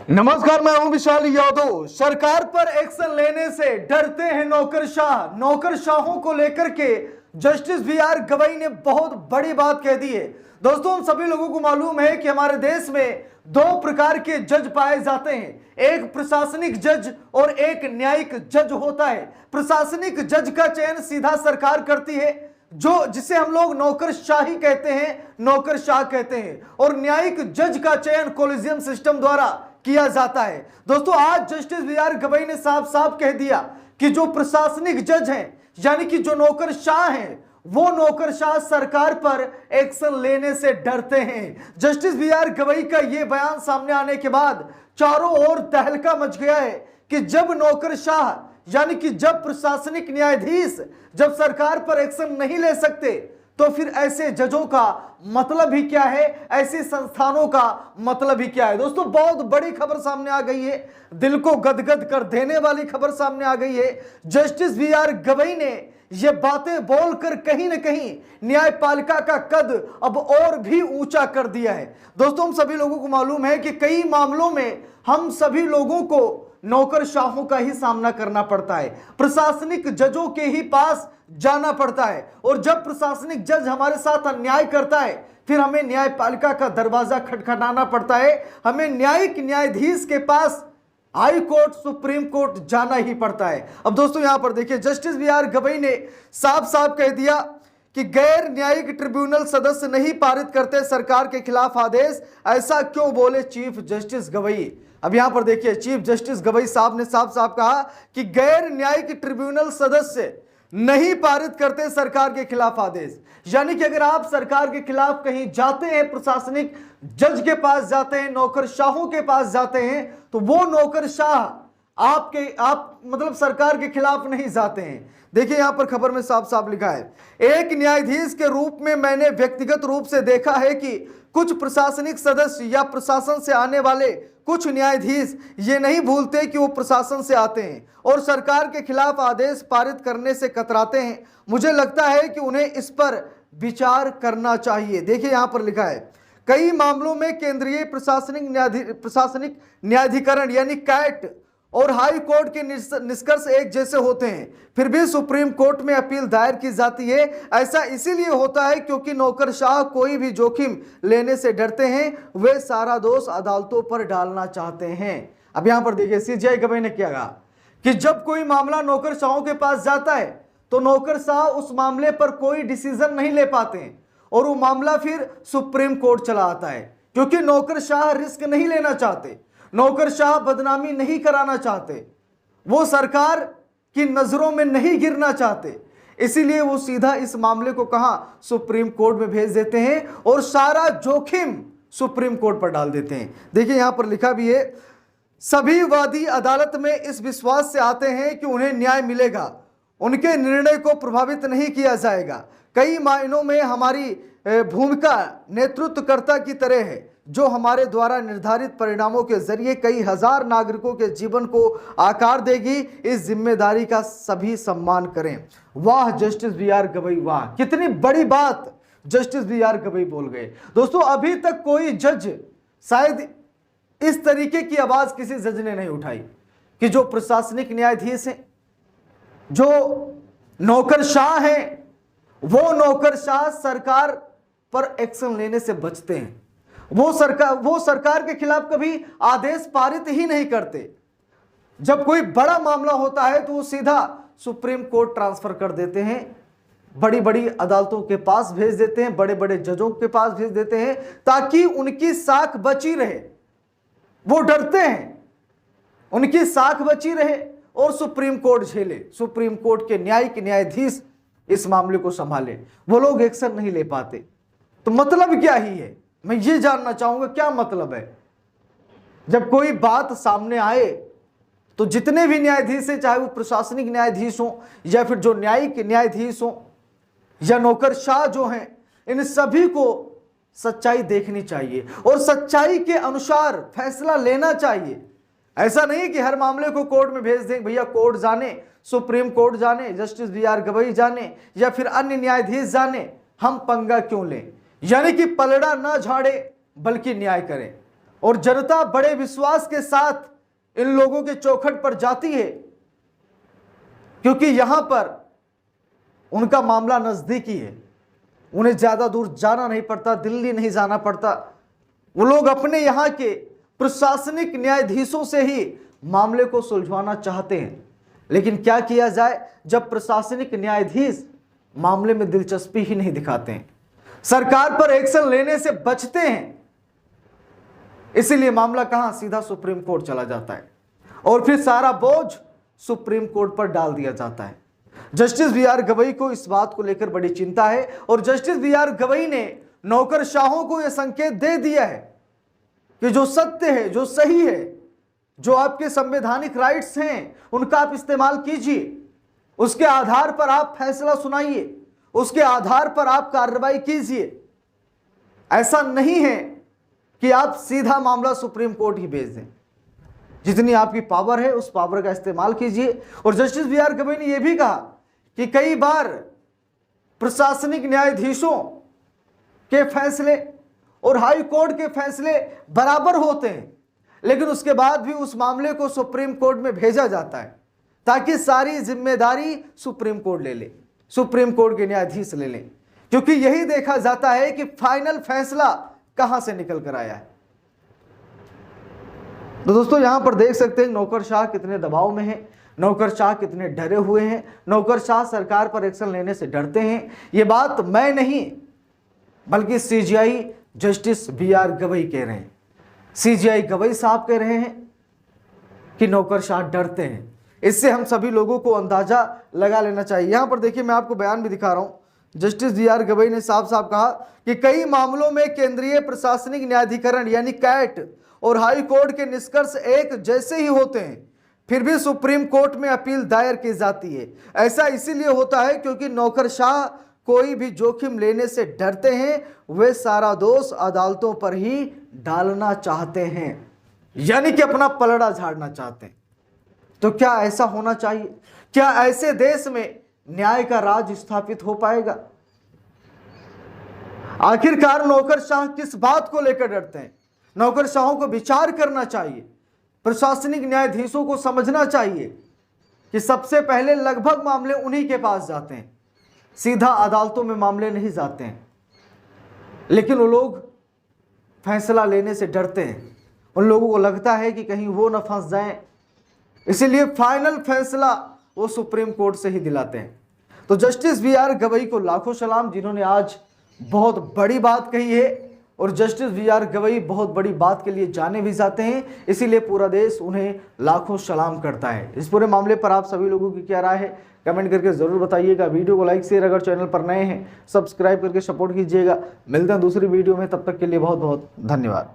नमस्कार, मैं हूं विशाल यादव। सरकार पर एक्शन लेने से डरते हैं नौकरशाह। नौकरशाहों को लेकर के जस्टिस बी.आर. गवई ने बहुत बड़ी बात कह दी है। दोस्तों, हम सभी लोगों को मालूम है कि हमारे देश में दो प्रकार के जज पाए जाते हैं, एक प्रशासनिक जज और एक न्यायिक जज होता है। प्रशासनिक जज का चयन सीधा सरकार करती है, जो जिसे हम लोग नौकरशाही कहते हैं, नौकरशाह कहते हैं, और न्यायिक जज का चयन कॉलेजियम सिस्टम द्वारा किया जाता है। दोस्तों, आज जस्टिस बी.आर. गवई ने साफ साफ कह दिया कि जो प्रशासनिक जज हैं, यानी कि जो नौकरशाह हैं, वो नौकरशाह सरकार पर एक्शन लेने से डरते हैं। Justice B R. गवई का यह बयान सामने आने के बाद चारों ओर तहलका मच गया है कि जब नौकरशाह यानी कि जब प्रशासनिक न्यायाधीश जब सरकार पर एक्शन नहीं ले सकते, तो फिर ऐसे जजों का मतलब ही क्या है, ऐसे संस्थानों का मतलब ही क्या है। दोस्तों, बहुत बड़ी खबर सामने आ गई है, दिल को गदगद कर देने वाली खबर सामने आ गई है। Justice B R. गवई ने ये बातें बोलकर कहीं ना कहीं न्यायपालिका का कद अब और भी ऊंचा कर दिया है। दोस्तों, हम सभी लोगों को मालूम है कि कई मामलों में हम सभी लोगों को नौकरशाहों का ही सामना करना पड़ता है, प्रशासनिक जजों के ही पास जाना पड़ता है, और जब प्रशासनिक जज हमारे साथ अन्याय करता है, फिर हमें न्यायपालिका का दरवाजा खटखटाना पड़ता है, हमें न्यायिक न्यायाधीश के पास हाई कोर्ट, सुप्रीम कोर्ट जाना ही पड़ता है। अब दोस्तों, यहां पर देखिए, जस्टिस बी.आर. गवई ने साफ साफ कह दिया कि गैर न्यायिक ट्रिब्यूनल सदस्य नहीं पारित करते सरकार के खिलाफ आदेश। ऐसा क्यों बोले चीफ जस्टिस गवई? अब यहां पर देखिए, चीफ जस्टिस गवई साहब ने साफ साफ कहा कि गैर न्यायिक ट्रिब्यूनल सदस्य नहीं पारित करते सरकार के खिलाफ आदेश। यानी कि अगर आप सरकार के खिलाफ कहीं जाते हैं, प्रशासनिक जज के पास जाते हैं, नौकरशाहों के पास जाते हैं, तो वो नौकरशाह आप मतलब सरकार के खिलाफ नहीं जाते हैं। देखिए, यहां पर खबर में साफ साफ लिखा है, एक न्यायाधीश के रूप में मैंने व्यक्तिगत रूप से देखा है कि कुछ प्रशासनिक सदस्य या प्रशासन से आने वाले कुछ न्यायाधीश ये नहीं भूलते कि वो प्रशासन से आते हैं और सरकार के खिलाफ आदेश पारित करने से कतराते हैं। मुझे लगता है कि उन्हें इस पर विचार करना चाहिए। देखिए, यहां पर लिखा है, कई मामलों में केंद्रीय प्रशासनिक न्यायाधिकरण यानी कैट और हाई कोर्ट के निष्कर्ष एक जैसे होते हैं, फिर भी सुप्रीम कोर्ट में अपील दायर की जाती है। ऐसा इसीलिए होता है क्योंकि नौकरशाह कोई भी जोखिम लेने से डरते हैं, वे सारा दोष अदालतों पर डालना चाहते हैं। अब यहां पर देखिए, सीजीआई गवई ने क्या कहा कि जब कोई मामला नौकरशाहों के पास जाता है, तो नौकरशाह उस मामले पर कोई डिसीजन नहीं ले पाते हैं और वो मामला फिर सुप्रीम कोर्ट चला आता है, क्योंकि नौकरशाह रिस्क नहीं लेना चाहते, नौकरशाह बदनामी नहीं कराना चाहते, वो सरकार की नजरों में नहीं गिरना चाहते। इसीलिए वो सीधा इस मामले को कहां, सुप्रीम कोर्ट में भेज देते हैं और सारा जोखिम सुप्रीम कोर्ट पर डाल देते हैं। देखिए, यहां पर लिखा भी है, सभी वादी अदालत में इस विश्वास से आते हैं कि उन्हें न्याय मिलेगा, उनके निर्णय को प्रभावित नहीं किया जाएगा। कई मायनों में हमारी भूमिका नेतृत्वकर्ता की तरह है, जो हमारे द्वारा निर्धारित परिणामों के जरिए कई हजार नागरिकों के जीवन को आकार देगी। इस जिम्मेदारी का सभी सम्मान करें। वाह जस्टिस बी.आर. गवई, वाह, कितनी बड़ी बात जस्टिस बी.आर. गवई बोल गए। दोस्तों, अभी तक कोई जज, शायद इस तरीके की आवाज किसी जज ने नहीं उठाई कि जो प्रशासनिक न्यायाधीश हैं, जो नौकरशाह हैं, वो नौकरशाह सरकार पर एक्शन लेने से बचते हैं। वो सरकार के खिलाफ कभी आदेश पारित ही नहीं करते। जब कोई बड़ा मामला होता है तो वो सीधा सुप्रीम कोर्ट ट्रांसफर कर देते हैं, बड़ी बड़ी अदालतों के पास भेज देते हैं, बड़े बड़े जजों के पास भेज देते हैं, ताकि उनकी साख बची रहे। वो डरते हैं उनकी साख बची रहे और सुप्रीम कोर्ट झेले, सुप्रीम कोर्ट के न्यायिक न्यायाधीश इस मामले को संभाले। वो लोग एक्शन नहीं ले पाते। तो मतलब क्या ही है, मैं ये जानना चाहूंगा, क्या मतलब है? जब कोई बात सामने आए तो जितने भी न्यायाधीश हैं, चाहे वो प्रशासनिक न्यायाधीश हो या फिर जो न्यायिक न्यायाधीश हो या नौकरशाह जो हैं, इन सभी को सच्चाई देखनी चाहिए और सच्चाई के अनुसार फैसला लेना चाहिए। ऐसा नहीं कि हर मामले को कोर्ट में भेज दें, भैया कोर्ट जाने, सुप्रीम कोर्ट जाने, जस्टिस बी.आर. गवई जाने या फिर अन्य न्यायाधीश जाने, हम पंगा क्यों लें? यानी कि पलड़ा ना झाड़े बल्कि न्याय करें। और जनता बड़े विश्वास के साथ इन लोगों के चौखट पर जाती है, क्योंकि यहां पर उनका मामला नजदीकी है। उन्हें ज्यादा दूर जाना नहीं पड़ता, दिल्ली नहीं जाना पड़ता। वो लोग अपने यहां के प्रशासनिक न्यायाधीशों से ही मामले को सुलझाना चाहते हैं। लेकिन क्या किया जाए जब प्रशासनिक न्यायाधीश मामले में दिलचस्पी ही नहीं दिखाते हैं, सरकार पर एक्शन लेने से बचते हैं। इसीलिए मामला कहां सीधा सुप्रीम कोर्ट चला जाता है और फिर सारा बोझ सुप्रीम कोर्ट पर डाल दिया जाता है। Justice B R. गवई को इस बात को लेकर बड़ी चिंता है और जस्टिस बी.आर. गवई ने नौकरशाहों को यह संकेत दे दिया है कि जो सत्य है, जो सही है, जो आपके संवैधानिक राइट्स हैं, उनका आप इस्तेमाल कीजिए। उसके आधार पर आप फैसला सुनाइए, उसके आधार पर आप कार्रवाई कीजिए। ऐसा नहीं है कि आप सीधा मामला सुप्रीम कोर्ट ही भेज दें। जितनी आपकी पावर है उस पावर का इस्तेमाल कीजिए। और जस्टिस बी.आर. गवई ने यह भी कहा कि कई बार प्रशासनिक न्यायाधीशों के फैसले और हाई कोर्ट के फैसले बराबर होते हैं, लेकिन उसके बाद भी उस मामले को सुप्रीम कोर्ट में भेजा जाता है ताकि सारी जिम्मेदारी सुप्रीम कोर्ट ले ले, सुप्रीम कोर्ट के न्यायाधीश ले लें, क्योंकि यही देखा जाता है कि फाइनल फैसला कहां से निकल कर आया है। तो दोस्तों यहां पर देख सकते हैं नौकरशाह कितने दबाव में हैं, नौकरशाह कितने डरे हुए हैं, नौकरशाह सरकार पर एक्शन लेने से डरते हैं। ये बात मैं नहीं बल्कि सीजीआई जस्टिस बी.आर. गवई कह रहे हैं। सीजीआई गवई साहब कह रहे हैं कि नौकरशाह डरते हैं। इससे हम सभी लोगों को अंदाजा लगा लेना चाहिए। यहां पर देखिए मैं आपको बयान भी दिखा रहा हूं। Justice B R. गवई ने साफ साफ कहा कि कई मामलों में केंद्रीय प्रशासनिक न्यायाधिकरण यानी कैट और हाई कोर्ट के निष्कर्ष एक जैसे ही होते हैं, फिर भी सुप्रीम कोर्ट में अपील दायर की जाती है। ऐसा इसीलिए होता है क्योंकि नौकरशाह कोई भी जोखिम लेने से डरते हैं, वे सारा दोष अदालतों पर ही डालना चाहते हैं, यानी कि अपना पलड़ा झाड़ना चाहते हैं। तो क्या ऐसा होना चाहिए? क्या ऐसे देश में न्याय का राज स्थापित हो पाएगा? आखिरकार नौकरशाह किस बात को लेकर डरते हैं? नौकरशाहों को विचार करना चाहिए, प्रशासनिक न्यायाधीशों को समझना चाहिए कि सबसे पहले लगभग मामले उन्हीं के पास जाते हैं, सीधा अदालतों में मामले नहीं जाते हैं। लेकिन वो लोग फैसला लेने से डरते हैं, उन लोगों को लगता है कि कहीं वो ना फंस जाएं, इसीलिए फाइनल फैसला वो सुप्रीम कोर्ट से ही दिलाते हैं। तो जस्टिस बी.आर. गवई को लाखों सलाम, जिन्होंने आज बहुत बड़ी बात कही है। और जस्टिस बी.आर. गवई बहुत बड़ी बात के लिए जाने भी जाते हैं, इसीलिए पूरा देश उन्हें लाखों सलाम करता है। इस पूरे मामले पर आप सभी लोगों की क्या राय है कमेंट करके जरूर बताइएगा। वीडियो को लाइक शेयर, अगर चैनल पर नए हैं सब्सक्राइब करके सपोर्ट कीजिएगा। मिलते हैं दूसरी वीडियो में, तब तक के लिए बहुत बहुत धन्यवाद।